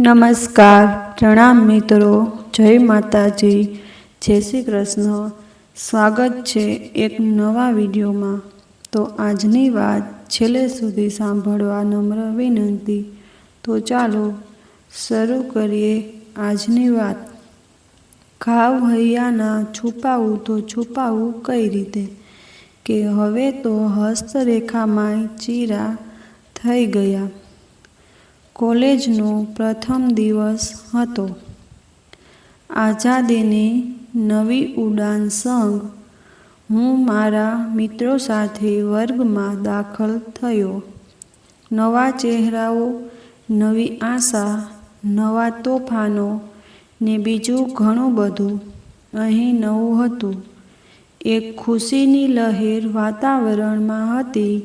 નમસ્કાર, પ્રણામ મિત્રો, જય માતાજી, જય શ્રી કૃષ્ણ. સ્વાગત છે એક નવા વિડીયોમાં. તો આજની વાત છેલ્લે સુધી સાંભળવા નમ્ર વિનંતી. તો ચાલો શરૂ કરીએ આજની વાત. ઘાવ હૈયાના છુપાવું તો છુપાવું કઈ રીતે, કે હવે તો હસ્તરેખામાંય ચીરા થઈ ગયા. કોલેજનો પ્રથમ દિવસ હતો. આઝાદીની નવી ઉડાન સંગ હું મારા મિત્રો સાથે વર્ગમાં દાખલ થયો. નવા ચહેરાઓ, નવી આશા, નવા તોફાનો ને બીજું ઘણું બધું અહીં નવું હતું. એક ખુશીની લહેર વાતાવરણમાં હતી.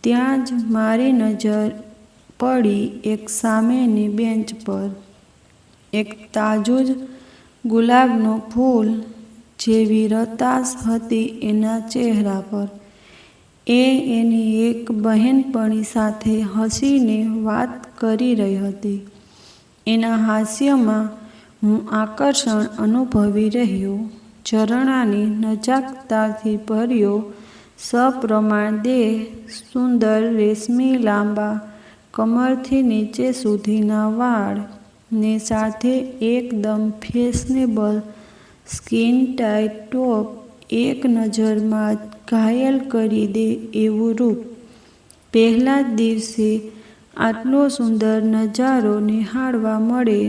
ત્યાં જ મારી નજર પડી એક સામેની બેન્ચ પર. એક તાજું જ ગુલાબનું ફૂલ જેવી રતાશ હતી એના ચહેરા પર. એ એની એક બહેનપણી સાથે હસીને વાત કરી રહી હતી. એના હાસ્યમાં હું આકર્ષણ અનુભવી રહ્યો. ઝરણાની નજાકતથી ભર્યો સપ્રમાણ દેહ, સુંદર રેશમી લાંબા કમરથી નીચે સુધીના વાળ ને સાથે એકદમ ફેશનેબલ સ્કિન ટાઇટ ટોપ, એક નજરમાં જ ઘાયલ કરી દે એવું રૂપ. પહેલા જ દિવસે આટલો સુંદર નજારો નિહાળવા મળે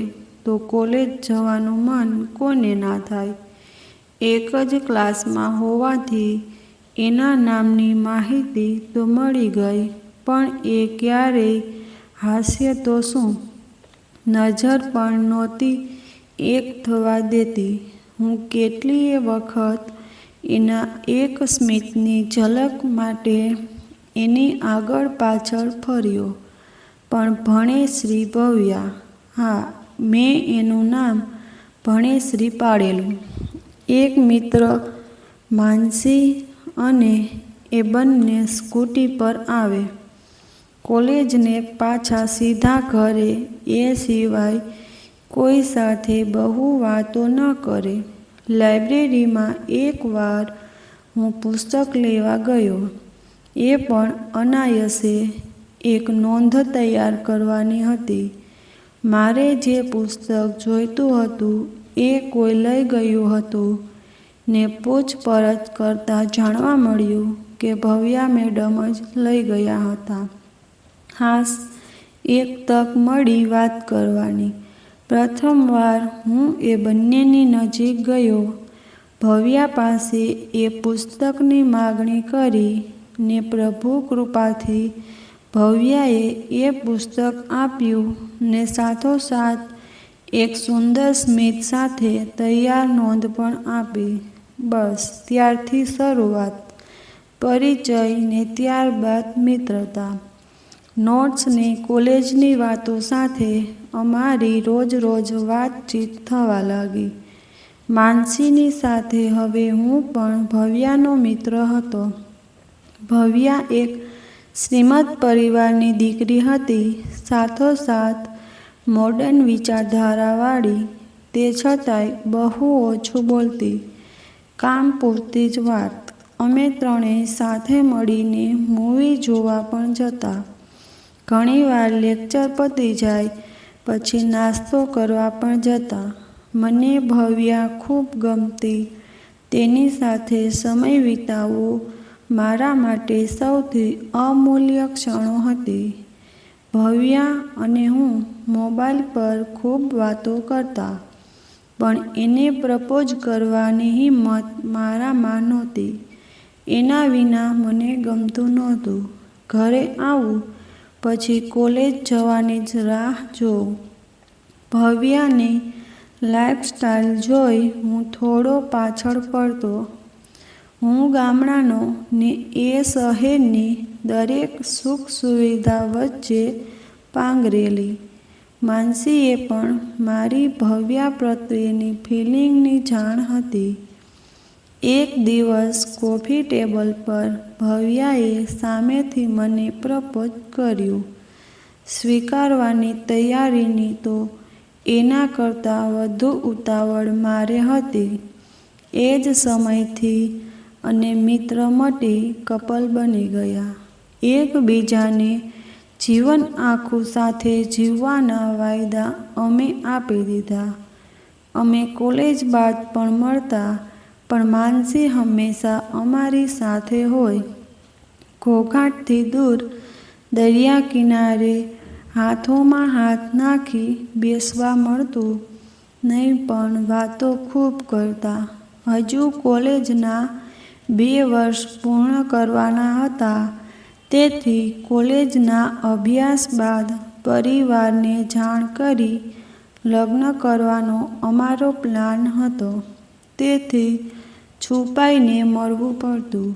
તો કોલેજ જવાનું મન કોને ના થાય. એક જ ક્લાસમાં હોવાથી એના નામની માહિતી તો મળી ગઈ, પણ એ ક્યારેય હાસ્ય તો શું, નજર પણ નહોતી એક થવા દેતી. હું કેટલીય વખત એના એક સ્મિતની ઝલક માટે એની આગળ પાછળ ફર્યો, પણ ભણેશ્રી ભવ્યા, હા, મેં એનું નામ ભણેશ્રી પાડેલું. એક મિત્ર માનસી અને એ બંને સ્કૂટી પર આવે. કોલેજને પાછા સીધા ઘરે. એ સિવાય કોઈ સાથે બહુ વાતો ન કરે. લાઇબ્રેરીમાં એકવાર હું પુસ્તક લેવા ગયો. એ પણ અનાયસે. એક નોંધ તૈયાર કરવાની હતી. મારે જે પુસ્તક જોઈતું હતું એ કોઈ લઈ ગયું હતું ને પૂછપરછ કરતાં જાણવા મળ્યું કે ભવ્યા મેડમ જ લઈ ગયા હતા. હાશ, એક તક મળી વાત કરવાની. પ્રથમવાર હું એ બંનેની નજીક ગયો. ભવ્યા પાસે એ પુસ્તકની માગણી કરી ને પ્રભુ કૃપાથી ભવ્યાએ એ પુસ્તક આપ્યું ને સાથોસાથ એક સુંદર સ્મિત સાથે તૈયાર નોંધ પણ આપી. બસ ત્યારથી શરૂઆત. પરિચય ને ત્યારબાદ મિત્રતા. નોટ્સ ને કોલેજની વાતો સાથે અમારી રોજ વાતચીત થવા લાગી. માનસીની સાથે હવે હું પણ ભવ્યાનો મિત્ર હતો. ભવ્યા એક શ્રીમંત પરિવારની દીકરી હતી, સાથોસાથ મોડર્ન વિચારધારાવાળી. તે છતાંય બહુ ઓછું બોલતી, કામ પૂરતી જ વાત. અમે ત્રણેય સાથે મળીને મૂવી જોવા પણ જતા. ઘણીવાર લેક્ચર પતી જાય પછી નાસ્તો કરવા પણ જતા. મને ભવ્યા ખૂબ ગમતી. તેની સાથે સમય વિતાવવો મારા માટે સૌથી અમૂલ્ય ક્ષણો હતી. ભવ્યા અને હું મોબાઈલ પર ખૂબ વાતો કરતા, પણ એને પ્રપોઝ કરવાની હિંમત મારામાં નહોતી. એના વિના મને ગમતું નહોતું. ઘરે આવું પછી કોલેજ જવાની જ રાહ જોઉં. ભવ્યાની લાઈફસ્ટાઈલ જોઈ હું થોડો પાછળ પડતો. હું ગામડાનો ને એ શહેરની દરેક સુખ સુવિધા વચ્ચે પાંગરેલી. માનસીએ પણ મારી ભવ્યા પ્રત્યેની ફિલિંગની જાણ હતી. એક દિવસ કોફી ટેબલ પર ભવ્યાએ સામેથી મને પ્રપોઝ કર્યું. સ્વીકારવાની તૈયારીની તો એના કરતાં વધુ ઉતાવળ મારે હતી. એ જ સમયથી અને મિત્ર મટી કપલ બની ગયા. એકબીજાને જીવન આખું સાથે જીવવાના વાયદા અમે આપી દીધા. અમે કોલેજ બાદ પણ મળતા, પણ માનસી હંમેશા અમારી સાથે હોય. ઘોઘાટથી દૂર દરિયા કિનારે હાથોમાં હાથ નાખી બેસવા મળતું, નહીં પણ વાતો ખૂબ કરતા. હજુ કોલેજના 2 વર્ષ પૂર્ણ કરવાના હતા, તેથી કોલેજના અભ્યાસ બાદ પરિવારને જાણ કરી લગ્ન કરવાનો અમારો પ્લાન હતો. તેથી છુપાઈને મળવું પડતું.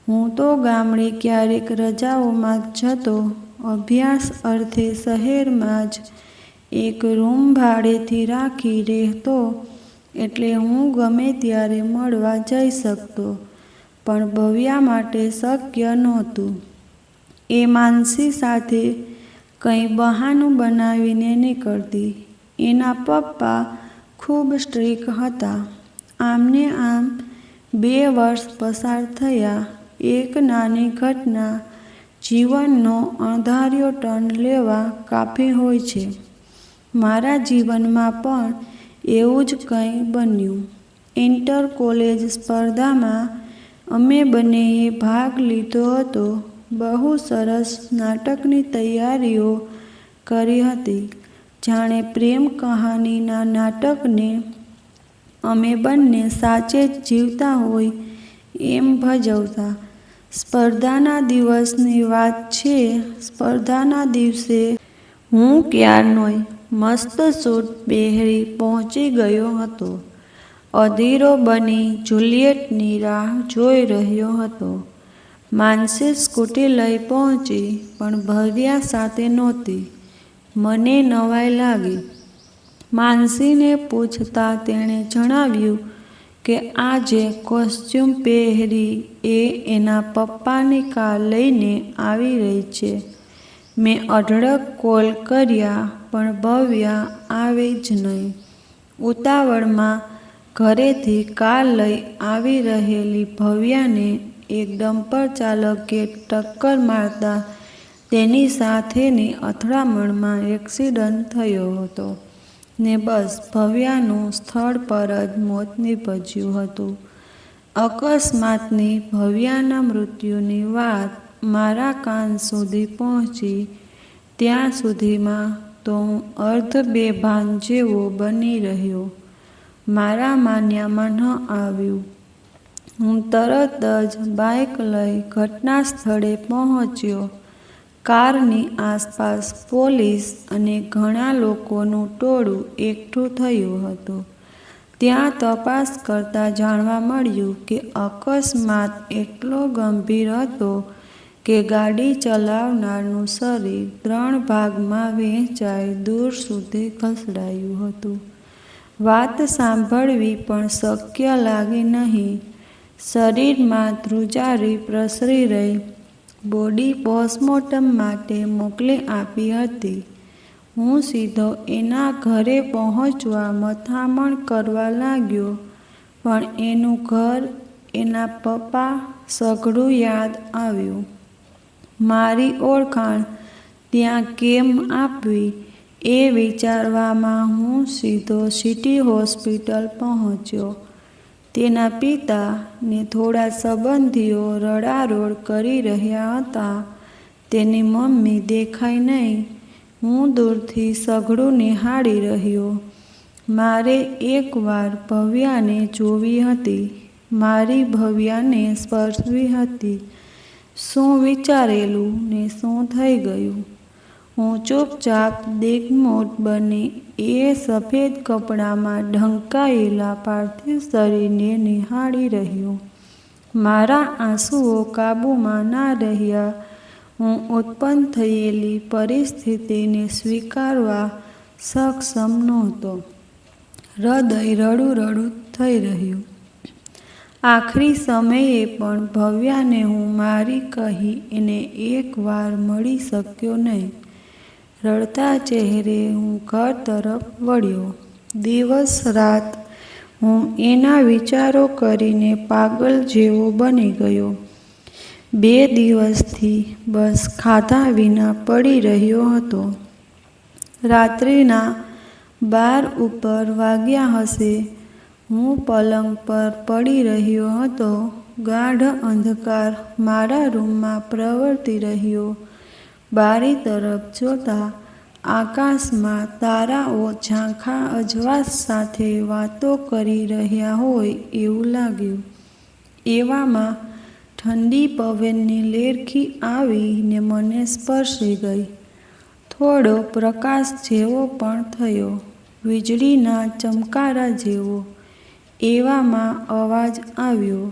હું તો ગામડે ક્યારેક રજાઓમાં જતો. અભ્યાસ અર્થે શહેરમાં જ એક રૂમ ભાડેથી રાખી રહેતો, એટલે હું ગમે ત્યારે મળવા જઈ શકતો. પણ ભવ્યા માટે શક્ય નહોતું. એ માનસી સાથે કંઈ બહાનું બનાવીને નીકળતી. એના પપ્પા ખૂબ સ્ટ્રિક્ટ હતા. આમને આમ 2 વર્ષ પસાર થયા. એક નાની ઘટના જીવનનો અણધાર્યો ટર્ન લેવા કાફી હોય છે. મારા જીવનમાં પણ એવું જ કંઈ બન્યું. ઇન્ટર કોલેજ સ્પર્ધામાં અમે બંનેએ ભાગ લીધો હતો. બહુ સરસ નાટકની તૈયારીઓ કરી હતી. જાણે પ્રેમ કહાનીના નાટકને અમે બંને સાચે જ જીવતા હોય એમ ભજવતા. સ્પર્ધાના દિવસની વાત છે. સ્પર્ધાના દિવસે હું ક્યારનોય મસ્ત સૂટ પહેરી પહોંચી ગયો હતો. અધીરો બની જુલિયટની રાહ જોઈ રહ્યો હતો. માનસી સ્કૂટી લઈ પહોંચી, પણ ભવ્યા સાથે નહોતી. મને નવાઈ લાગી. માનસીને પૂછતાં તેણે જણાવ્યું કે આ જે કોસ્ચ્યુમ પહેરી એ એના પપ્પાની કાર લઈને આવી રહી છે. મેં અઢળક કોલ કર્યા, પણ ભવ્યા આવી જ નહીં. ઉતાવળમાં ઘરેથી કાર લઈ આવી રહેલી ભવ્યાને એક ડમ્પર ચાલકે ટક્કર મારતા તેની સાથેની અથડામણમાં એક્સિડન્ટ થયો હતો ને બસ ભવ્યાનું સ્થળ પર જ મોત નીપજ્યું હતું. અકસ્માતની ભવ્યાના મૃત્યુની વાત મારા કાન સુધી પહોંચી ત્યાં સુધીમાં તો હું અર્ધ બેભાન જેવો બની રહ્યો. મારા માન્યામાં ન આવ્યું. હું તરત જ બાઇક લઈ ઘટના સ્થળે પહોંચ્યો. કારની આસપાસ પોલીસ અને ઘણા લોકોનું ટોળું એકઠું થયું હતું. ત્યાં તપાસ કરતાં જાણવા મળ્યું કે અકસ્માત એટલો ગંભીર હતો કે ગાડી ચલાવનારનું શરીર 3 ભાગમાં વહેંચાઈ દૂર સુધી ખસેડાયું હતું. વાત સાંભળવી પણ શક્ય લાગી નહીં. શરીરમાં ધ્રુજારી પ્રસરી રહી. બોડી પોસ્ટમોર્ટમ માટે મોકલી આપી હતી. હું સીધો એના ઘરે પહોંચવા મથામણ કરવા લાગ્યો, પણ એનું ઘર, એના પપ્પા, સઘળું યાદ આવ્યું. મારી ઓળખાણ ત્યાં કેમ આપવી એ વિચારવામાં હું સીધો સિટી હોસ્પિટલ પહોંચ્યો. તેના પિતા ને થોડા સંબંધીઓ રડારોડ કરી રહ્યા હતા. તેની મમ્મી દેખાઈ નહીં. હું દૂરથી સઘળું નિહાળી રહ્યો. મારે એકવાર ભવ્યાને જોવી હતી. મારી ભવ્યાને સ્પર્શવી હતી. શું વિચારેલું ને શું થઈ ગયું? હું ચૂપચાપ દિગ્મૂઢ બની એ સફેદ કપડામાં ઢંકાયેલા પાર્થિવ શરીરને નિહાળી રહ્યો. મારા આંસુઓ કાબૂમાં ના રહ્યા. હું ઉત્પન્ન થયેલી પરિસ્થિતિને સ્વીકારવા સક્ષમ નહોતો. હૃદય રડું રડું થઈ રહ્યું. આખરી સમયે પણ ભવ્યાને હું મારી કહી એને એકવાર મળી શક્યો નહીં. રડતા ચહેરે હું ઘર તરફ વળ્યો. દિવસ રાત હું એના વિચારો કરીને પાગલ જેવો બની ગયો. 2 દિવસથી બસ ખાધા વિના પડી રહ્યો હતો. રાત્રિના 12 ઉપર વાગ્યા હશે. હું પલંગ પર પડી રહ્યો હતો. ગાઢ અંધકાર મારા રૂમમાં પ્રવર્તી રહ્યો. બારી તરફ જોતા આકાશમાં તારાઓ ઝાંખા અજવાસ સાથે વાતો કરી રહ્યા હોય એવું લાગ્યું. એવામાં ઠંડી પવનની લેરખી આવીને મને સ્પર્શી ગઈ. થોડો પ્રકાશ જેવો પણ થયો, વીજળીના ચમકારા જેવો. એવામાં અવાજ આવ્યો.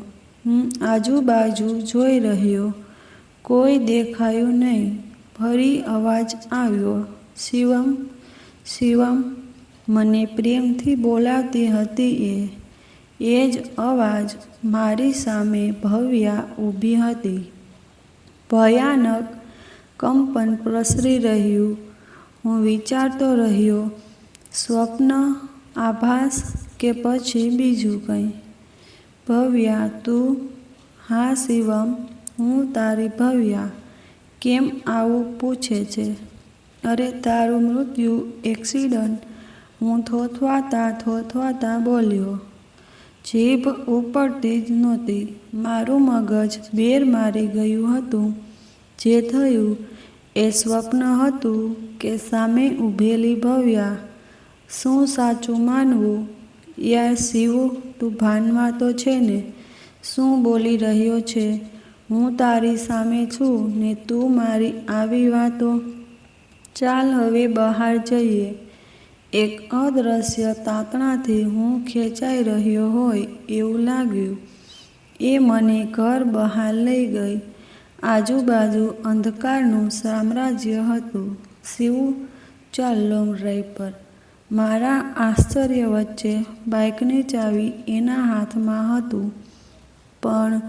હું આજુબાજુ જોઈ રહ્યો. કોઈ દેખાયું નહીં. ફરી અવાજ આવ્યો, શિવમ, શિવમ. મને પ્રેમથી બોલાવતી હતી એ જ અવાજ. મારી સામે ભવ્યા ઊભી હતી. ભયાનક કંપન પ્રસરી રહ્યું. હું વિચારતો રહ્યો, સ્વપ્ન, આભાસ કે પછી બીજું કંઈ. ભવ્યા, તું? હા શિવમ, હું તારી ભવ્યા. કેમ આવું પૂછે છે? અરે તારું મૃત્યુ, એક્સિડન્ટ. હું થોથવાતા બોલ્યો. જીભ ઉપડતી જ નહોતી. મારું મગજ બેર મારી ગયું હતું. જે થયું એ સ્વપ્ન હતું કે સામે ઊભેલી ભવ્યા? શું સાચું માનવું? યાર શિવુ, તું ભાનમાં તો છે ને? શું બોલી રહ્યો છે? હું તારી સામે છું ને તું મારી આવી વાતો? ચાલ હવે બહાર જઈએ. એક અદૃશ્ય તાતણાથી હું ખેંચાઈ રહ્યો હોય એવું લાગ્યું. એ મને ઘર બહાર લઈ ગઈ. આજુબાજુ અંધકારનું સામ્રાજ્ય હતું. શિવુ, ચાલ લોંગ ડ્રાઈવ પર. મારા આશ્ચર્ય વચ્ચે બાઇકની ચાવી એના હાથમાં હતું. પણ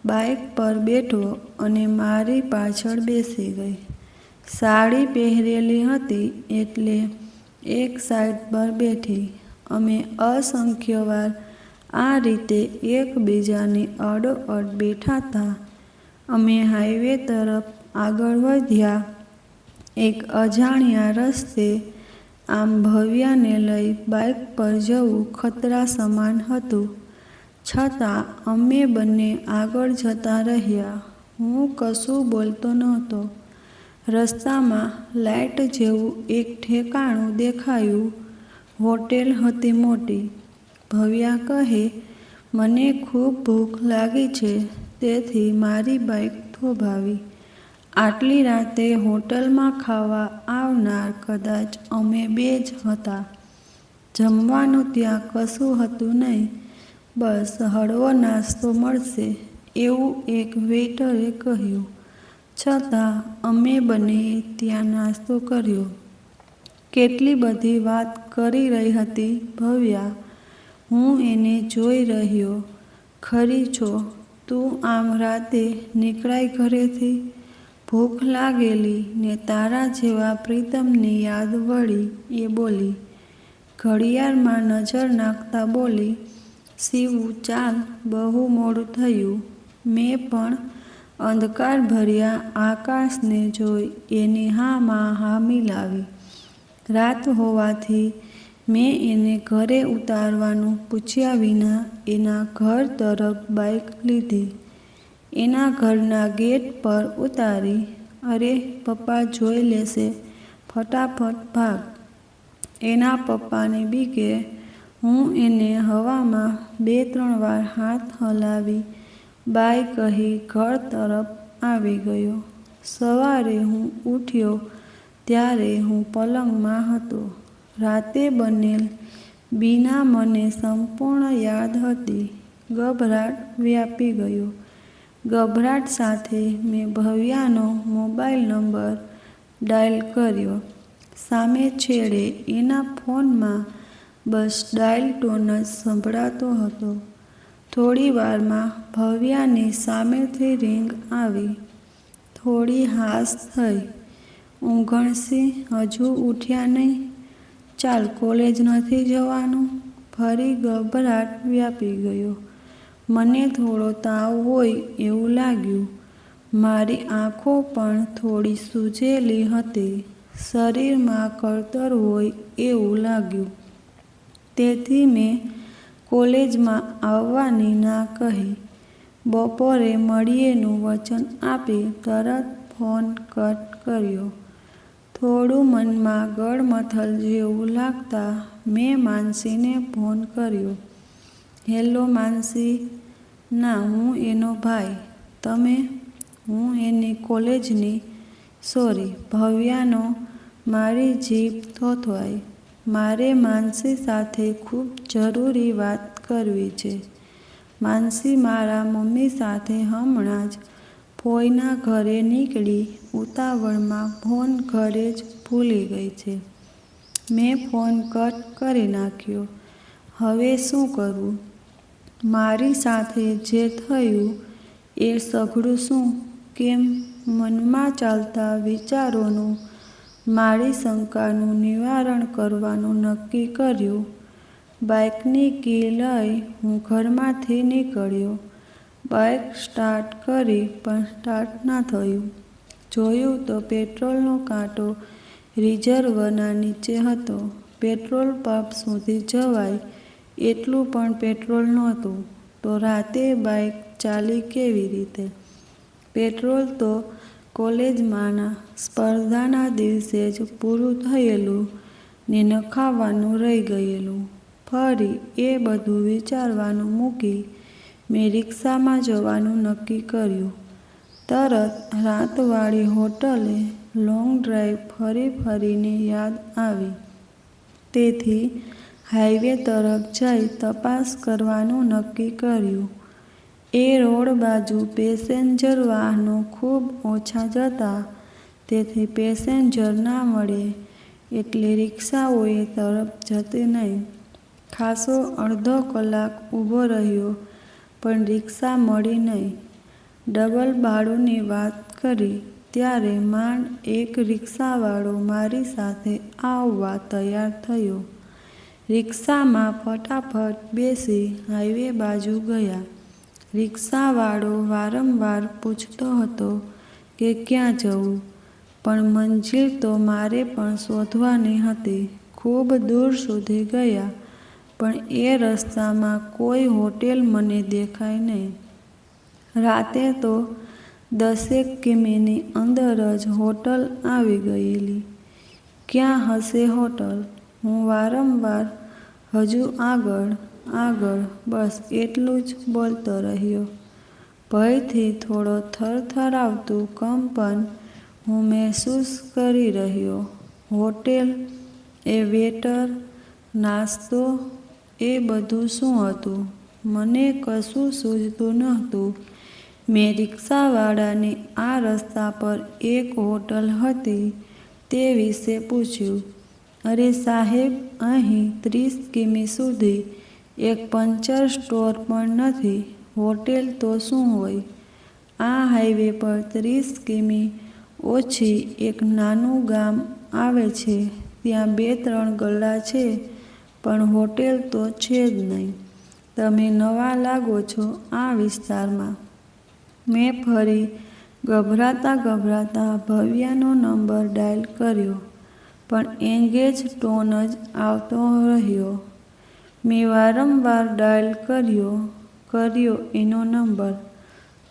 બાઇક પર બેઠો અને મારી પાછળ બેસી ગઈ. સાડી પહેરેલી હતી એટલે એક સાઈડ પર બેઠી. અમે અસંખ્ય વાર આ રીતે એકબીજાની અડોઅડ બેઠા હતા. અમે હાઈવે તરફ આગળ વધ્યા. એક અજાણ્યા રસ્તે. આમ ભવ્યાને લઈ બાઇક પર જવું ખતરા સમાન હતું. છતાં અમે બંને આગળ જતા રહ્યા. હું કશું બોલતો નહોતો. રસ્તામાં લાઇટ જેવું એક ઠેકાણું દેખાયું. હોટેલ હતી મોટી. ભવ્યા કહે, મને ખૂબ ભૂખ લાગી છે તેથી મારી બાઇક થોભાવી. આટલી રાતે હોટલમાં ખાવા આવનાર કદાચ અમે 2 જ હતા. જમવાનું ત્યાં કશું હતું નહીં. બસ હળવો નાસ્તો મળશે એવું એક વેઇટરે કહ્યું. છતાં અમે બંનેએ ત્યાં નાસ્તો કર્યો. કેટલી બધી વાત કરી રહી હતી ભવ્યા. હું એને જોઈ રહ્યો. ખરી છો, તું આમ રાતે નીકળાય ઘરેથી? ભૂખ લાગેલી ને તારા જેવા પ્રીતમની યાદ વળી એ બોલી. ઘડિયાળમાં નજર નાખતા બોલી, શિવુ ચાલ, બહુ મોડું થયું. મેં પણ અંધકારભર્યા આકાશને જોઈ એની હામાં હા મિલાવી. રાત હોવાથી મેં એને ઘરે ઉતારવાનું પૂછ્યા વિના એના ઘર તરફ બાઇક લીધી. એના ઘરના ગેટ પર ઉતારી. અરે પપ્પા જોઈ લેશે, ફટાફટ ભાગ. એના પપ્પાને બીકે હું એને હવામાં 2-3 વાર હાથ હલાવી બાય કહી ઘર તરફ આવી ગયો. સવારે હું ઉઠ્યો ત્યારે હું પલંગમાં હતો. રાતે બનેલ બીના મને સંપૂર્ણ યાદ હતી. ગભરાટ વ્યાપી ગયો. ગભરાટ સાથે મેં ભવ્યાનો મોબાઈલ નંબર ડાયલ કર્યો. સામે છેડે એના ફોનમાં બસ ડાયલ ટોન જ સંભળાતો હતો. થોડી વારમાં ભવ્યાની સામેથી રિંગ આવી. થોડી હાશ થઈ. ઊંઘણસિંહ હજુ ઉઠ્યા નહીં? ચાલ, કોલેજ નથી જવાનું? ફરી ગભરાટ વ્યાપી ગયો. મને થોડો તાવ હોય એવું લાગ્યું. મારી આંખો પણ થોડી સૂજેલી હતી. શરીરમાં કળતર હોય એવું લાગ્યું. તેથી મેં કોલેજમાં આવવાની ના કહી. બપોરે મળીએનું વચન આપી તરત ફોન કટ કર્યો. થોડું મનમાં ગળમથલ જેવું લાગતા મેં માનસીને ફોન કર્યો. હેલો માનસી. ના, હું એનો ભાઈ. તમે? હું એની કોલેજની. સોરી. ભવ્યાનો મારી જીભ થોથવાઈ. મારે માનસી સાથે ખૂબ જરૂરી વાત કરવી છે. માનસી મારા મમ્મી સાથે હમણાં જ ફોઈના ઘરે નીકળી ઉતાવળમાં ફોન ઘરે જ ભૂલી ગઈ છે. મેં ફોન કટ કરી નાખ્યો. હવે શું કરવું? મારી સાથે જે થયું એ સઘળું શું? કેમ? મનમાં ચાલતા વિચારોનું મારી શંકાનું નિવારણ કરવાનું નક્કી કર્યું. બાઇકની કી લઈ હું ઘરમાંથી નીકળ્યો. બાઇક સ્ટાર્ટ કરી પણ સ્ટાર્ટ ના થયું. જોયું તો પેટ્રોલનો કાંટો રિઝર્વના નીચે હતો. પેટ્રોલ પંપ સુધી જવાય એટલું પણ પેટ્રોલ નહોતું. તો રાતે બાઇક ચાલી કેવી રીતે? પેટ્રોલ તો કોલેજમાંના સ્પર્ધાના દિવસે જ પૂરું થયેલું ને નખાવાનું રહી ગયેલું. ફરી એ બધું વિચારવાનું મૂકી મેં રિક્ષામાં જવાનું નક્કી કર્યું. તરત રાતવાળી હોટલે લોંગ ડ્રાઈવ ફરીને યાદ આવી. તેથી હાઈવે તરફ જઈ તપાસ કરવાનું નક્કી કર્યું. એ રોડ બાજુ પેસેન્જર વાહનો ખૂબ ઓછા જતા. તેથી પેસેન્જર ના મળે એટલે રિક્ષાઓ એ તરફ જતી નહીં. ખાસો અડધો કલાક ઊભો રહ્યો પણ રિક્ષા મળી નહીં. ડબલ ભાડુંની વાત કરી ત્યારે માંડ એક રિક્ષાવાળો મારી સાથે આવવા તૈયાર થયો. રિક્ષામાં ફટાફટ બેસી હાઈવે બાજુ ગયા. રિક્ષાવાળો વારંવાર પૂછતો હતો કે ક્યાં જવું, પણ મંજિલ તો મારે પણ શોધવાની હતી. ખૂબ દૂર સુધી ગયા પણ એ રસ્તામાં કોઈ હોટેલ મને દેખાઈ નહીં. રાતે તો 10 કિમીની અંદર જ હોટલ આવી ગયેલી. ક્યાં હશે હોટલ? હું વારંવાર હજુ આગળ બસ એટલું જ બોલતો રહ્યો. ભયથી થોડો થરથરાવતું કંપન હું મહેસૂસ કરી રહ્યો. હોટેલ, એ વેટર, નાસ્તો એ બધું શું હતું? મને કશું સૂઝતું નહોતું. મેં રિક્ષાવાળાને આ રસ્તા પર એક હોટલ હતી તે વિશે પૂછ્યું. અરે સાહેબ, અહીં 30 કિમી સુધી એક પંચર સ્ટોર પણ નથી. હોટેલ તો શું હોય? આ હાઈવે પર 30 કિમી ઓછી એક નાનું ગામ આવે છે. ત્યાં 2-3 ગલ્લા છે પણ હોટેલ તો છે જ નહીં. તમે નવા લાગો છો આ વિસ્તારમાં. મેં ફરી ગભરાતા ભવ્યાનો નંબર ડાયલ કર્યો પણ એંગેજ ટોન જ આવતો રહ્યો. મેં વારંવાર ડાયલ કર્યો એનો નંબર.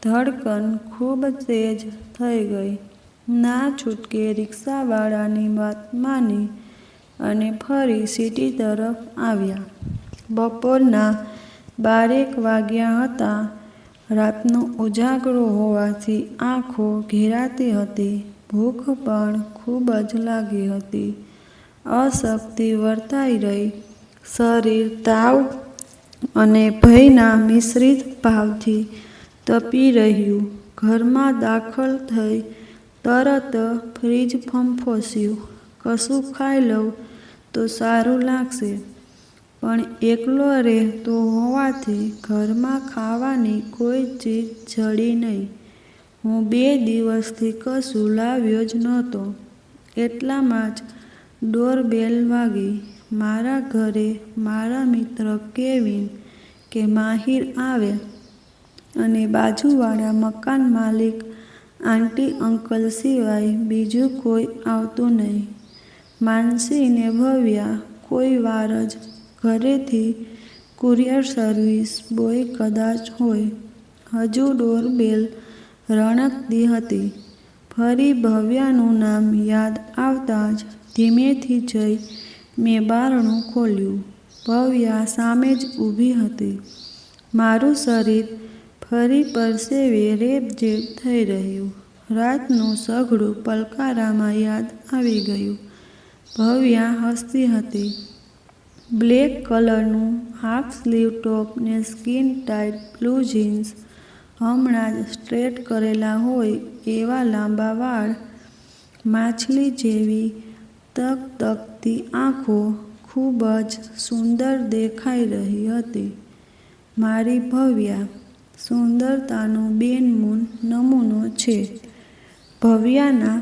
ધડકન ખૂબ તેજ થઈ ગઈ. ના છૂટકે રિક્ષાવાળાની વાત માની અને ફરી સિટી તરફ આવ્યા. બપોરના 12 વાગ્યા હતા. રાતનો ઉજાગરો હોવાથી આંખો ઘેરાતી હતી. ભૂખ પણ ખૂબ જ લાગી હતી. અશક્તિ વર્તાઈ રહી. શરીર તાવ અને ભયના મિશ્રિત ભાવથી તપી રહ્યું. ઘરમાં દાખલ થઈ તરત ફ્રીજ ફંફોસ્યું. કશું ખાઈ લઉં તો સારું લાગશે, પણ એકલો રહેતો હોવાથી ઘરમાં ખાવાની કોઈ ચીજ જડી નહીં. હું 2 દિવસથી કશું લાવ્યો જ નહોતો. એટલામાં જ ડોરબેલ વાગી. મારા ઘરે મારા મિત્ર કેવિન કે માહિર આવે અને બાજુવાળા મકાન માલિક આંટી અંકલ સિવાય બીજું કોઈ આવતું નહીં. માનસી ને ભવ્યા કોઈ વાર જ ઘરેથી કુરિયર સર્વિસ બોય કદાચ હોય. હજુ ડોરબેલ રણકતી હતી. ફરી ભવ્યાનું નામ યાદ આવતાં જ ધીમેથી જઈ મેં બારણું ખોલ્યું. ભવ્યા સામે જ ઊભી હતી. મારું શરીર ફરી પરસેવે રેબઝેબ થઈ રહ્યું. રાતનું સઘળું પલકારામાં યાદ આવી ગયું. ભવ્યા હસતી હતી. બ્લેક કલરનું હાફ સ્લીવ ટોપ ને સ્કિન ટાઇટ બ્લુ જીન્સ, હમણાં જ સ્ટ્રેટ કરેલા હોય એવા લાંબા વાળ, માછલી જેવી તકતકતી આંખો, ખૂબ જ સુંદર દેખાઈ રહી હતી. મારી ભવ્યા સુંદરતાનો બેનમૂન નમૂનો છે. ભવ્યાના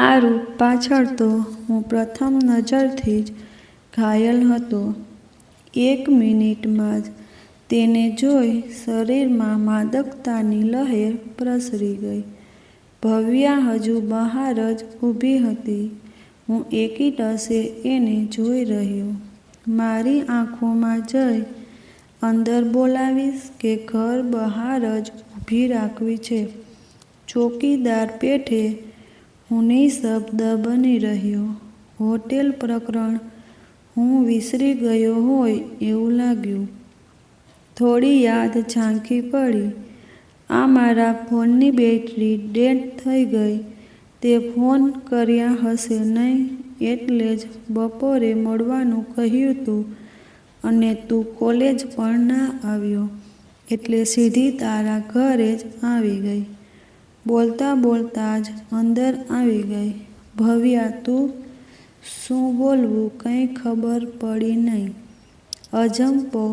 આ રૂપ પાછળ તો હું પ્રથમ નજરથી જ ઘાયલ હતો. 1 મિનિટમાં જ તેને જોઈ શરીરમાં માદકતાની લહેર પ્રસરી ગઈ. ભવ્યા હજુ બહાર જ ઊભી હતી. હું એકીટશે એને જોઈ રહ્યો. મારી આંખોમાં જઈ અંદર બોલાવીશ કે ઘર બહાર જ ઊભી રાખવી છે? ચોકીદાર પેઠે હું નિઃશબ્દ બની રહ્યો. હોટેલ પ્રકરણ હું વિસરી ગયો હોય એવું લાગ્યું. થોડી યાદ ઝાંખી પડી. આ મારા ફોનની બેટરી ડેડ થઈ ગઈ. તે ફોન કર્યા હશે નહીં એટલે જ બપોરે મળવાનું કહ્યું તું અને તું કોલેજ પણ ના આવ્યો એટલે સીધી તારા ઘરે જ આવી ગઈ. બોલતા બોલતા જ અંદર આવી ગઈ. ભવ્યા તું શું બોલવું કંઈ ખબર પડી નહીં. અજંપો,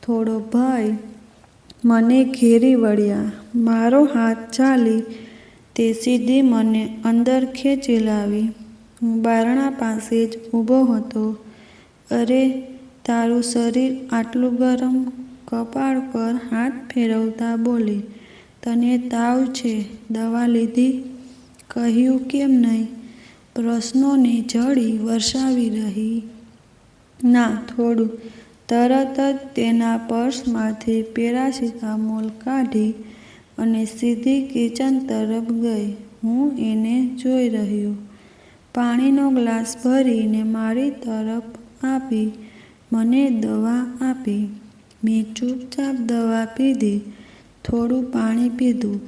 થોડો ભય મને ઘેરી વળ્યા. મારો હાથ ચાલી તે સીધી મને અંદર ખેંચી લાવી. હું બારણા પાસે જ ઊભો હતો. અરે તારું શરીર આટલું ગરમ? કપાળ પર હાથ ફેરવતા બોલી. તને તાવ છે? દવા લીધી? કહ્યું કેમ નહીં? પ્રશ્નોની ઝડી વરસાવી રહી. ના, થોડું. તરત જ તેના પર્સમાંથી પેરાસિટામોલ કાઢી અને સીધી કિચન તરફ ગઈ. હું એને જોઈ રહ્યો. પાણીનો ગ્લાસ ભરીને મારી તરફ આપી મને દવા આપી. મેં ચૂપચાપ દવા પીધી. થોડું પાણી પીધું.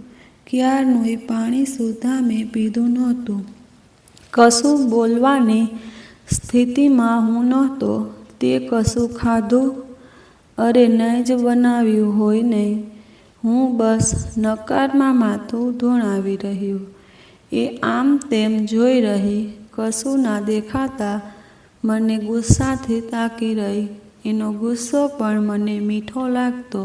ક્યારનુંય પાણી સુદ્ધા મેં પીધું નહોતું. કશું બોલવાની સ્થિતિમાં હું નહોતો. તે કશું ખાધું? અરે નહીં જ બનાવ્યું હોય નહીં. હું બસ નકારમાં માથું ધુણાવી રહ્યો. એ આમ તેમ જોઈ રહી. કશું ના દેખાતા મને ગુસ્સાથી તાકી રહી. એનો ગુસ્સો પણ મને મીઠો લાગતો.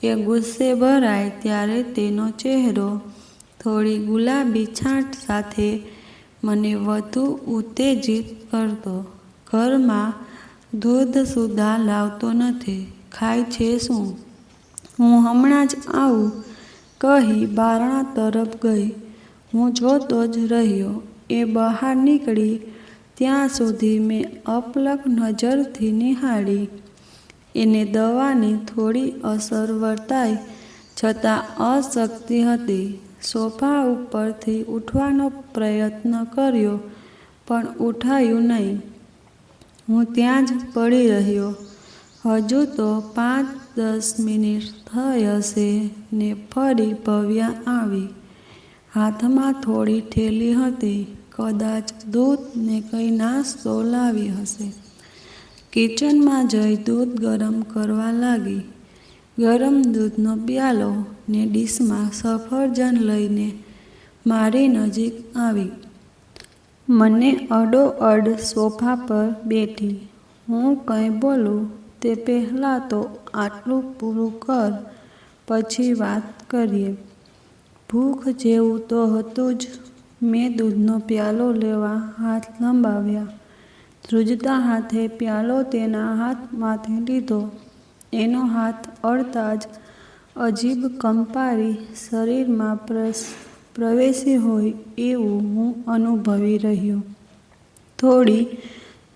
એ ગુસ્સે ભરાય ત્યારે તેનો ચહેરો થોડી ગુલાબી છાંટ સાથે મને વધુ ઉત્તેજિત કરતો. ઘરમાં દૂધ સુદ્ધા લાવતો નથી. ખાય છે શું? હું હમણાં જ આવું કહી બારણા તરફ ગઈ. હું જોતો જ રહ્યો. એ બહાર નીકળી ત્યાં સુધી મેં અપલક નજરથી નિહાળી. એને દવાની થોડી અસર વર્તાઈ છતાં અશક્તિ હતી. સોફા ઉપરથી ઉઠવાનો પ્રયત્ન કર્યો પણ ઉઠાયું નહીં. હું ત્યાં જ પડી રહ્યો. હજુ તો 5-10 મિનિટ થઈ હશે ને ફરી ભવ્યા આવી. હાથમાં થોડી થેલી હતી. કદાચ દૂધ ને કંઈ નાસ્તો લાવી હશે. કિચનમાં જઈ દૂધ ગરમ કરવા લાગી. ગરમ દૂધનો પ્યાલો ને ડીશમાં સફરજન લઈને મારી નજીક આવી. મને અડોઅડ સોફા પર બેઠી. હું કંઈ બોલું તે પહેલાં તો આટલું પૂરું કર, પછી વાત કરીએ. ભૂખ જેવું તો હતું જ. મેં દૂધનો પ્યાલો લેવા હાથ લંબાવ્યા. ધ્રુજતા હાથે પ્યાલો તેના હાથમાંથી લીધો. એનો હાથ અડતા જ અજીબ કંપારી શરીરમાં પ્રવેશી હોય એવું હું અનુભવી રહ્યો. થોડી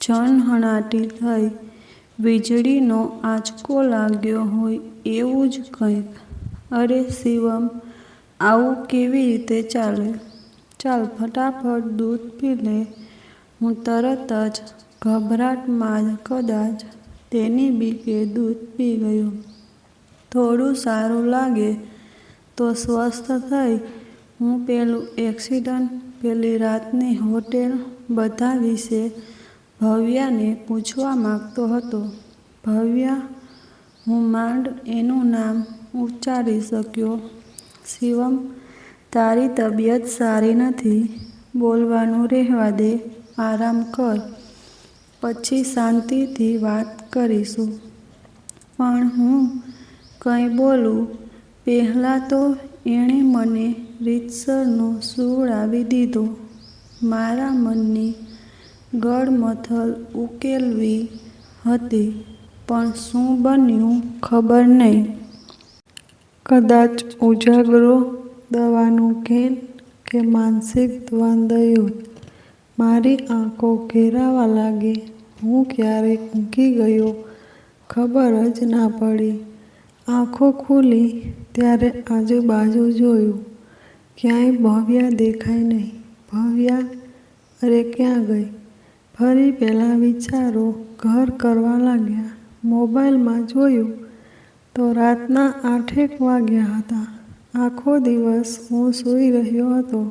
ઝણહણાટી થઈ. વીજળીનો આંચકો લાગ્યો હોય એવું જ કંઈક. અરે શિવમ, આવું કેવી રીતે ચાલે? ચાલ ફટાફટ દૂધ પી લે. હું તરત જ ગભરાટમાં જ કદાચ તેની બીકે દૂધ પી ગયો. થોડું સારું લાગે તો સ્વસ્થ થઈ હું પેલું એક્સિડન્ટ, પેલી રાતની હોટેલ બધા વિશે ભવ્યાને પૂછવા માંગતો હતો. ભવ્યા? હું માંડ એનું નામ ઉચ્ચારી શક્યો. શિવમ, તારી તબિયત સારી નથી. બોલવાનું રહેવા દે, આરામ કર. પછી શાંતિથી વાત કરીશું. પણ હું કંઈ બોલું પહેલાં તો એણે મને રીતસરનો સુવડાવી દીધો. મારા મનની ગળમથલ ઉકેલવી હતી, પણ શું બન્યું ખબર નહીં. કદાચ ઉજાગરો, દવાનું કેન કે માનસિક દ્વંદ્વ. મારી આંખો ઘેરાવા લાગી. હું ક્યારે ઊંઘી ગયો ખબર જ ના પડી. આંખો ખુલી ત્યારે આજુબાજુ જોયું. ક્યાંય ભવ્યા દેખાય નહીં. ભવ્યા? અરે ક્યાં ગઈ? ફરી પેલા વિચારો ઘર કરવા લાગ્યા. મોબાઈલમાં જોયું તો રાતના 8 વાગ્યા હતા. આખો દિવસ હું સૂઈ રહ્યો હતો.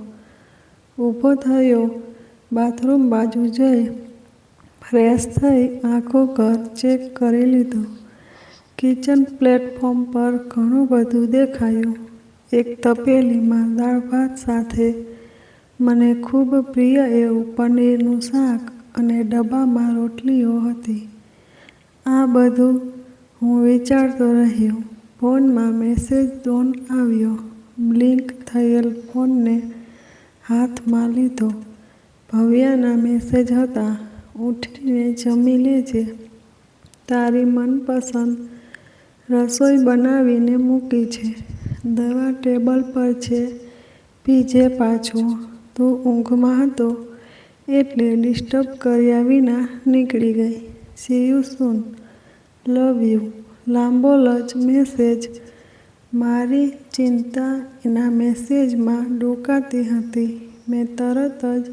ઊભો થયો, બાથરૂમ બાજુ જઈ ફ્રેશ થઈ આખું ઘર ચેક કરી લીધું. કિચન પ્લેટફોર્મ પર ઘણું બધું દેખાયું. એક તપેલીમાં દાળ ભાત સાથે મને ખૂબ પ્રિય એવું પનીરનું શાક અને ડબ્બામાં રોટલીઓ હતી. આ બધું હું વિચારતો રહ્યો. ફોનમાં મેસેજ ટોન આવ્યો. બ્લિંક થયેલ ફોનને હાથમાં લીધો. ભવ્યાના મેસેજ હતા. ઉઠીને જમી લેજે. તારી મનપસંદ રસોઈ બનાવીને મૂકી છે. દવા ટેબલ પર છે, પીજે પાછો. તું ઊંઘમાં હતો એટલે ડિસ્ટર્બ કર્યા વિના નીકળી ગઈ. C you soon. Love you. લાંબો જ મેસેજ. મારી ચિંતા એના મેસેજમાં ડોકાતી હતી. મેં તરત જ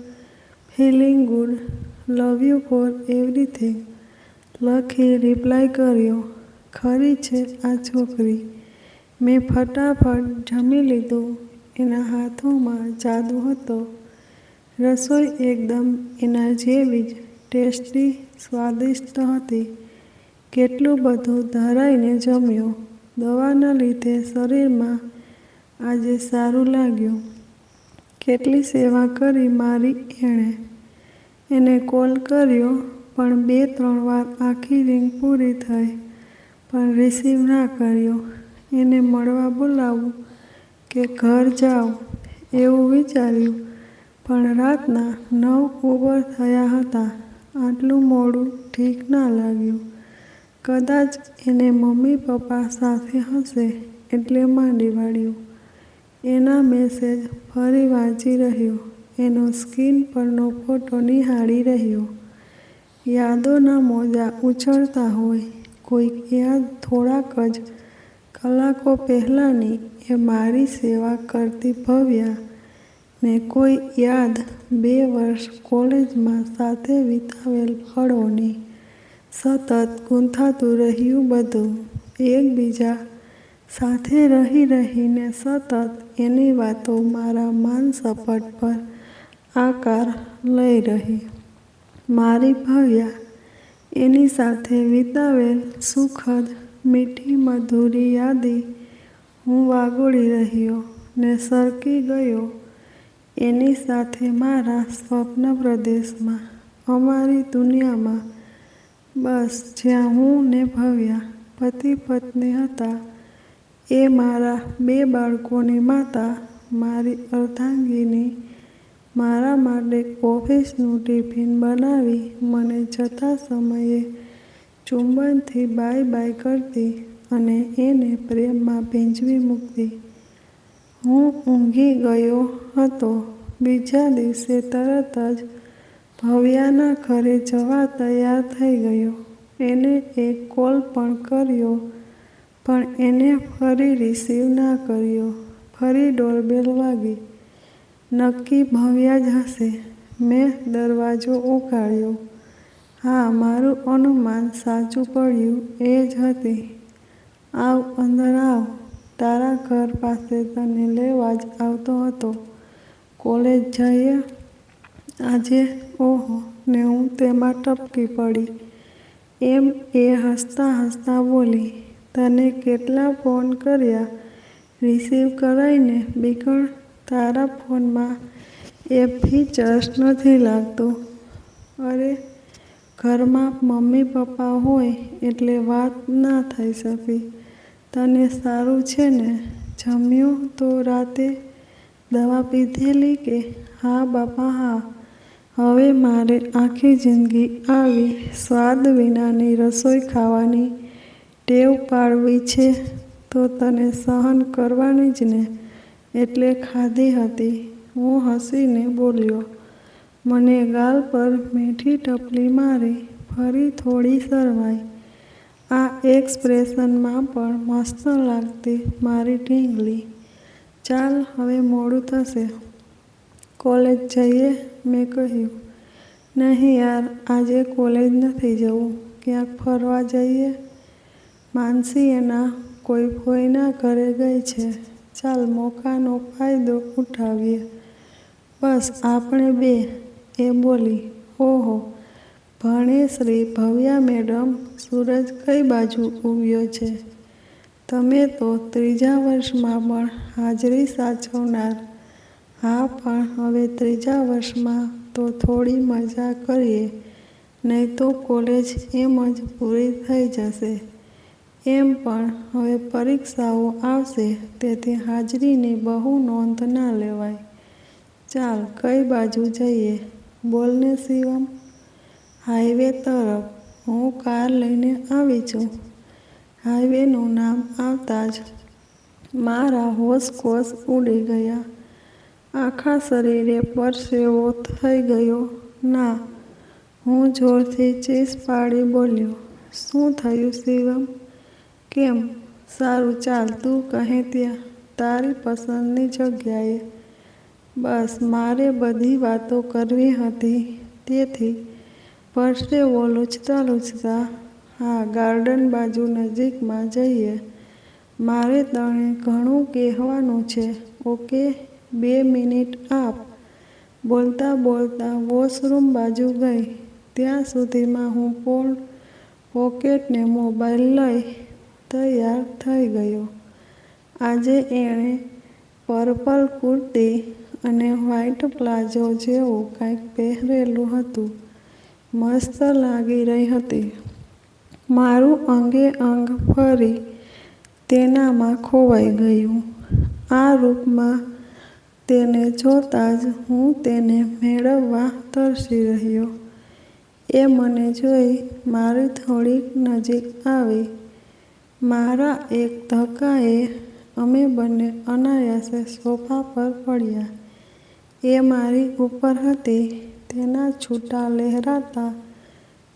feeling good, love you for everything લખી રિપ્લાય કર્યો. ખરી છે આ છોકરી. મેં ફટાફટ જમી લીધું. એના હાથોમાં જાદુ હતો. રસોઈ એકદમ એના જેવી જ ટેસ્ટી, સ્વાદિષ્ટ હતી. કેટલું બધું ધરાઈને જમ્યો. દવાના લીધે શરીરમાં આજે સારું લાગ્યું. કેટલી સેવા કરી મારી એણે. એને કોલ કર્યો પણ 2-3 વાર આખી રિંગ પૂરી થઈ પણ રિસીવ ના કર્યો. એને મળવા બોલાવું કે ઘર જાઉં એવું વિચાર્યું પણ રાતના 9 ઉપર થયા હતા. આટલું મોડું ઠીક ના લાગ્યું. કદાચ એને મમ્મી પપ્પા સાથે હશે એટલે માંડી વાળ્યું. એના મેસેજ ફરી વાંચી રહ્યો. એનો સ્ક્રીન પરનો ફોટો નિહાળી રહ્યો. યાદોના મોજાં ઉછળતા હોય. કોઈક યાદ થોડાક જ કલાકો પહેલાંની એ મારી સેવા કરતી ભવ્યા ને કોઈ યાદ 2 વર્ષ કોલેજમાં સાથે વિતાવેલ પળોની. સતત ગૂંથાતું રહ્યું બધું. એકબીજા સાથે રહીને સતત એની વાતો મારા માનસપટ પર આકાર લઈ રહી. મારી ભવ્યા. એની સાથે વિતાવેલ સુખદ, મીઠી, મધુરી યાદી હું વાગોળી રહ્યો ને સરકી ગયો એની સાથે મારા સ્વપ્ન પ્રદેશમાં, અમારી દુનિયામાં. બસ જ્યાં હું ને ભવ્યા પતિ પત્ની હતા. એ મારા 2 બાળકોની માતા, મારી અર્ધાંગીની, મારા માટે ઓફિસનું ટિફિન બનાવી મને જતા સમયે ચુંબનથી બાય બાય કરતી અને એને પ્રેમમાં ભીંજવી મૂકતી. હું ઊંઘી ગયો હતો. બીજા દિવસે તરત જ ભવ્યાના ઘરે જવા તૈયાર થઈ ગયો. એને એક કોલ પણ કર્યો પણ એને ફરી રિસીવ ના કર્યો. ફરી ડોરબેલ વાગી. નક્કી ભવ્યા જ હશે. મેં દરવાજો ઉઘાડ્યો. હા, મારું અનુમાન સાચું પડ્યું. એ જ હતી. આવ, અંદર આવ. તારા ઘર પાસે તને લેવા જ આવતો હતો. કોલેજ જઈએ આજે? ઓહો, ને હું તેમાં ટપકી પડી. એમ એ હસતા હસતા બોલી. તને કેટલા ફોન કર્યા, રિસીવ કરાઈને બીકણ. તારા ફોનમાં એ ફીચર્સ નથી લાગતું. અરે, ઘરમાં મમ્મી પપ્પા હોય એટલે વાત ના થઈ શકી. તને સારું છે ને? જમ્યું તો રાતે? દવા પીધેલી કે? હા બાપા હા. હવે મારે આખી જિંદગી આવી સ્વાદ વિનાની રસોઈ ખાવાની ટેવ પાડવી છે તો તને સહન કરવાની જ ને, એટલે ખાધી હતી. હું હસીને બોલ્યો. મને ગાલ પર મીઠી ટપલી મારી. ફરી થોડી શરમાઈ. આ એક્સપ્રેશનમાં પણ મસ્ત લાગતી મારી ઢીંગલી. ચાલ, હવે મોડું થશે. કોલેજ જઈએ? મેં કહ્યું. નહીં યાર, આજે કોલેજ નથી જવું. ક્યાંક ફરવા જઈએ? માનસી એના કોઈ ફોઈના ઘરે ગઈ છે. ચાલ, મોકાનો ફાયદો ઉઠાવીએ. બસ આપણે બે. એ બોલી. ઓહો, ભણેશ્રી ભવ્યા મેડમ, સૂરજ કઈ બાજુ ઉગ્યો છે? તમે તો ત્રીજા વર્ષમાં પણ હાજરી સાચવનાર. હા, પણ હવે ત્રીજા વર્ષમાં તો થોડી મજા કરીએ, નહીં તો કોલેજ એમ જ પૂરી થઈ જશે. એમ પણ હવે પરીક્ષાઓ આવશે તેથી હાજરીની બહુ નોંધ ના લેવાય. ચાલ, કઈ બાજુ જઈએ? બોલને શિવમ. હાઈવે તરફ. હું કાર લઈને આવી છું. હાઈવેનું નામ આવતા જ મારા હોશકોશ ઉડી ગયા. આખા શરીરે પરસેવો થઈ ગયો. ના, હું જોરથી ચીસ પાડી બોલ્યો. શું થયું શિવમ? કેમ? સારું ચાલ, તું કહે ત્યાં, તારી પસંદની જગ્યાએ. બસ, મારે બધી વાતો કરવી હતી તેથી પરસેવો લૂછતા લૂછતા હા, ગાર્ડન બાજુ નજીકમાં જઈએ. મારે તને ઘણું કહેવાનું છે. ઓકે, 2 મિનિટ આપ. બોલતા બોલતા વોશરૂમ બાજુ ગઈ. ત્યાં સુધીમાં હું પોકેટને મોબાઈલ લઈ તૈયાર થઈ ગયો. આજે એણે પર્પલ કુર્તી અને વ્હાઈટ પ્લાઝો જેવું કંઈક પહેરેલું હતું. મસ્ત લાગી રહી હતી. મારું અંગે અંગ ફરી તેનામાં ખોવાઈ ગયું. આ રૂપમાં તેને જોતાં જ હું તેને મેળવવા તરસી રહ્યો. એ મને જોઈ મારી થોડીક નજીક આવી. મારા એક ધક્કાએ અમે બંને અનાયાસે સોફા પર પડ્યા. એ મારી ઉપર હતી. તેના છૂટા લહેરાતા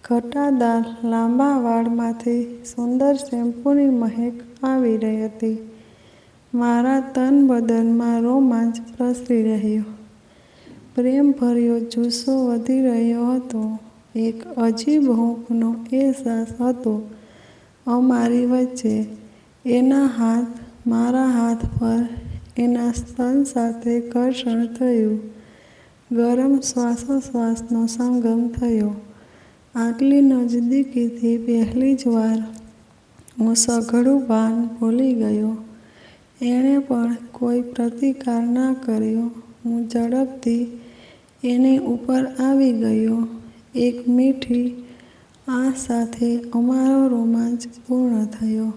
ઘટાદાર લાંબા વાળમાંથી સુંદર શેમ્પૂની મહેક આવી રહી હતી. મારા તન બદનમાં રોમાંચ પ્રસરી રહ્યો. પ્રેમભર્યો જુસ્સો વધી રહ્યો હતો. એક અજીબ હૂંફનો અહેસાસ હતો અમારી વચ્ચે. એના હાથ મારા હાથ પર, એના સ્તન સાથે ઘર્ષણ થયું. ગરમ શ્વાસોશ્વાસનો સંગમ થયો. આટલી નજીકીથી પહેલી જ વાર હું સઘળું ભાન ભૂલી ગયો. એણે પણ કોઈ પ્રતિકાર ના કર્યો. હું ઝડપથી એની ઉપર આવી ગયો. એક મીઠી આ સાથે અમારો રોમાંચ પૂર્ણ થયો.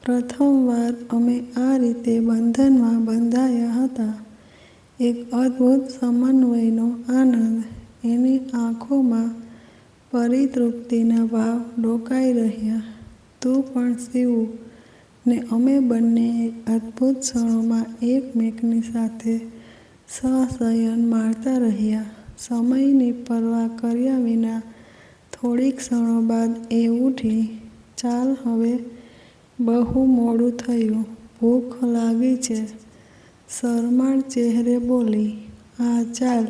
પ્રથમવાર અમે આ રીતે બંધનમાં બંધાયા હતા. એક અદ્ભુત સમન્વયનો આનંદ. એની આંખોમાં પરિતૃપ્તિના ભાવ ડોકાઈ રહ્યા. તું પણ શિવું ને અમે બંને અદ્ભુત ક્ષણોમાં એકમેકની સાથે સહશયન માણતા રહ્યા. સમયની પરવા કર્યા વિના થોડી ક્ષણો બાદ એ ઉઠી. ચાલ હવે, બહુ મોડું થયું, ભૂખ લાગી છે, શરમાળ ચહેરે બોલી. હા ચાલ,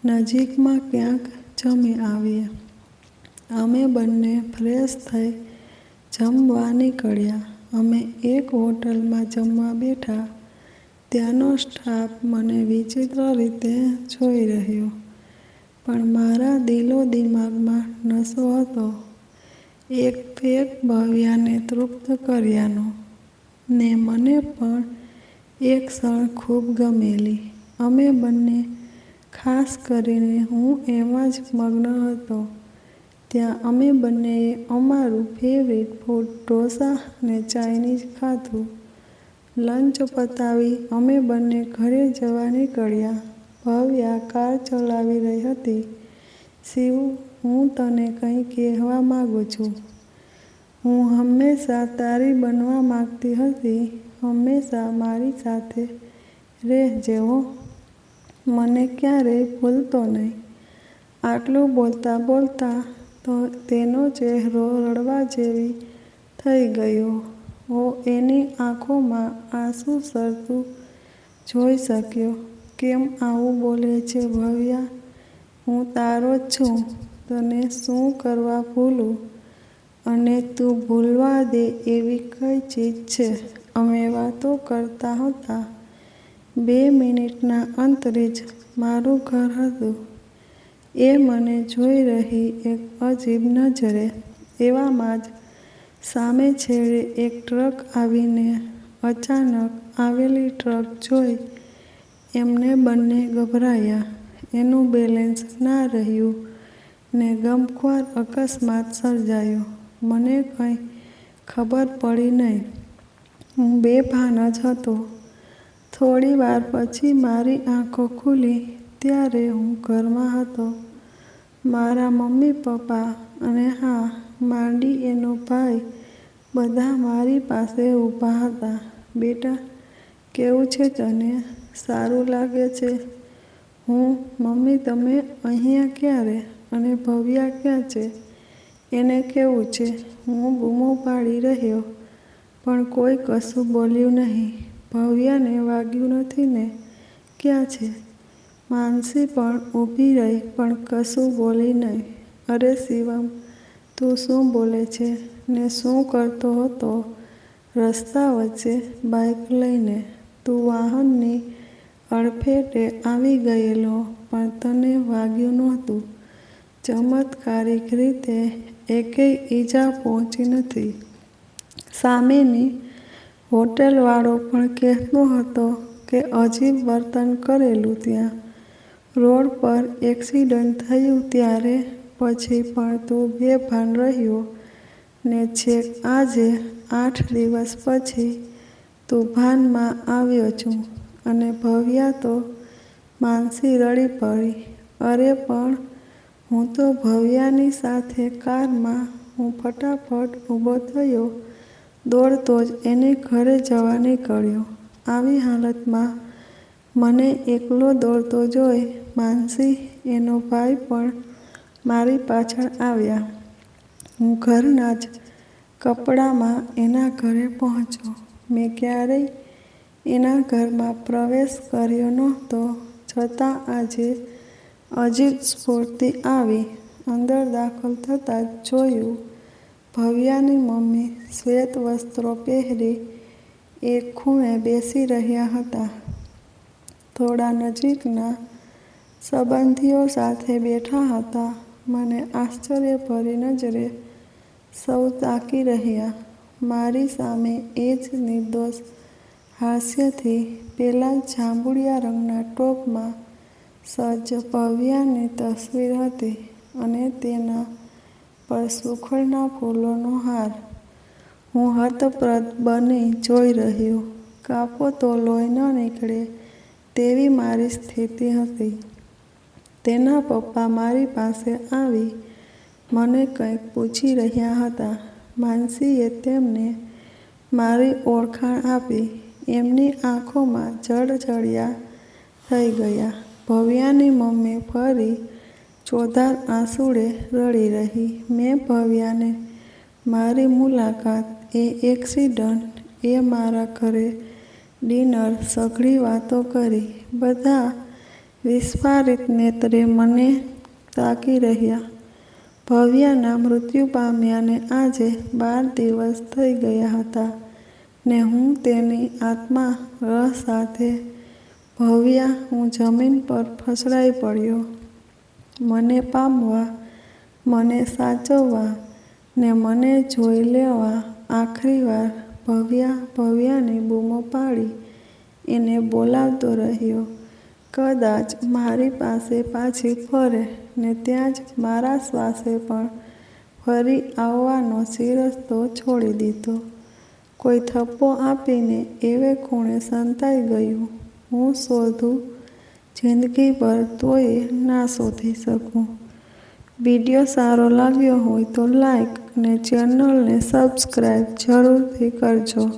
નજીકમાં ક્યાંક જમી આવીએ. અમે બંને ફ્રેશ થઈ જમવા નીકળ્યા. અમે એક હોટલમાં જમવા બેઠા. ત્યાંનો સ્ટાફ મને વિચિત્ર રીતે જોઈ રહ્યો, પણ મારા દિલોદિમાગમાં નશો હતો એક ફેક ભવ્યાને તૃપ્ત કર્યાનો. ને મને પણ એક ક્ષણ ખૂબ ગમેલી. અમે બંને, ખાસ કરીને હું એમાં જ મગ્ન હતો. ત્યાં અમે બંનેએ અમારું ફેવરિટ ફૂડ ઢોસા ને ચાઇનીઝ ખાધું. લંચ પતાવી અમે બંને ઘરે જવા નીકળ્યા. ભવ્યા કાર ચલાવી રહી હતી. શિવું, હું તને કંઈ કહેવા માંગુ છું. હું હંમેશા તારી બનવા માંગતી હતી. હંમેશા મારી સાથે રહેજે હો. મને ક્યારેય ભૂલતો નહીં. આટલું બોલતા બોલતા તો તેનો ચહેરો રડવા જેવી થઈ ગયો. હું એની આંખોમાં આંસુ સરતું જોઈ શક્યો. કેમ આવું બોલે છે ભવ્યા? હું તારો જ છું. તને શું કરવા ભૂલું? અને તું ભૂલવા દે એવી કઈ ચીજ છે? અમે વાતો કરતા હતા. 2 મિનિટના અંતરે જ મારું ઘર હતું. એ મને જોઈ રહી એક અજીબ નજરે. એવામાં જ સામે છેડે એક ટ્રક આવીને અચાનક આવેલી ટ્રક જોઈ એમને બંને ગભરાયા. એનું બેલેન્સ ના રહ્યું ને ગમખ્વાર અકસ્માત સર્જાયો. મને કંઈ ખબર પડી નહીં. હું બેભાન જ હતો. થોડી વાર પછી મારી આંખો ખુલી ત્યારે હું ઘરમાં હતો. મારા મમ્મી પપ્પા અને હા, માંડી એનો ભાઈ બધા મારી પાસે ઊભા હતા. બેટા, કેવું છે તને? સારું લાગે છે? હું, મમ્મી તમે અહીંયા ક્યારે? અને ભવ્યા ક્યાં છે? એને કેવું છે? હું બૂમો પાડી રહ્યો, પણ કોઈ કશું બોલ્યું નહીં. ભવ્યાને વાગ્યું નથી ને? ક્યાં છે? માનસી પણ ઊભી રહી પણ કશું બોલી નહીં. અરે શિવમ, તું શું બોલે છે ને શું કરતો હતો રસ્તા વચ્ચે બાઇક લઈને? તું વાહનની અડફેટે આવી ગયેલો પણ તને વાગ્યું નહોતું. ચમત્કારિક રીતે એકેય ઈજા પહોંચી નથી. સામેની હોટલવાળો પણ કહેતો હતો કે અજીબ વર્તન કરેલું ત્યાં. રોડ પર એક્સિડન્ટ થયું ત્યારે પછી પણ તું બેભાન રહ્યો ને છેક આજે 8 દિવસ પછી તું ભાનમાં આવ્યો છું. અને ભવ્યા તો માનસી રડી પડી. અરે પણ હું તો ભવ્યાની સાથે કારમાં. હું ફટાફટ ઊભો થયો. દોડતો જ એને ઘરે જવા નીકળ્યો. આવી હાલતમાં મને એકલો દોડતો જોઈ માનસી, એનો ભાઈ પણ મારી પાછળ આવ્યા. હું ઘરના જ કપડામાં એના ઘરે પહોંચ્યો. મેં ક્યારેય એના ઘરમાં પ્રવેશ કર્યો નહોતો, છતાં આજે અજીબ સ્ફૂર્તિ આવી. અંદર દાખલ થતાં જ જોયું ભવ્યાની મમ્મી શ્વેત વસ્ત્રો પહેરી એક ખૂણે બેસી રહ્યા હતા. થોડા નજીકના સંબંધીઓ સાથે બેઠા હતા. મને આશ્ચર્યભરી નજરે સૌ તાકી રહ્યા. મારી સામે એ જ નિર્દોષ હાસ્યથી પેલા જાંબુડિયા રંગના ટોપમાં સજ્જ ભવ્યાની તસવીર હતી અને તેના પર સુખડના ફૂલોનો હાર. હું હતપ્રદ બની જોઈ રહ્યો. કાપો તો લોહી ન નીકળે તેવી મારી સ્થિતિ હતી. તેના પપ્પા મારી પાસે આવી મને કંઈક પૂછી રહ્યા હતા. માનસીએ તેમને મારી ઓળખાણ આપી. એમની આંખોમાં જળજળિયા થઈ ગયા. ભવ્યાની મમ્મી ફરી ચોધાર આંસુડે રડી રહી. મેં ભવ્યાને મારી મુલાકાત, એ એક્સિડન્ટ, એ મારા ઘરે ડિનર, સઘળી વાતો કરી. બધા વિસ્ફારિત નેત્રે મને તાકી રહ્યા. ભવ્યાના મૃત્યુ પામ્યાને આજે 12 દિવસ થઈ ગયા હતા ને હું તેની આત્મા રહ સાથે. ભવ્યા, હું જમીન પર ફસડાઈ પડ્યો. મને પામવા, મને સાચવવા ને મને જોઈ લેવા. આખરી વાર ભવ્યા, ભવ્યાની બૂમો પાડી એને બોલાવતો રહ્યો. કદાચ મારી પાસે પાછી ફરે ને ત્યાં જ મારા શ્વાસે પણ ફરી આવવાનો શિરસ્તો છોડી દીધો. કોઈ થપ્પો આપીને એવે ખૂણે સંતાઈ ગયું. હું શોધું જિંદગીભર તોય ના શોધી શકું. વિડીયો સારો લાગ્યો હોય તો લાઈક અને ચેનલને સબસ્ક્રાઈબ જરૂરથી કરજો.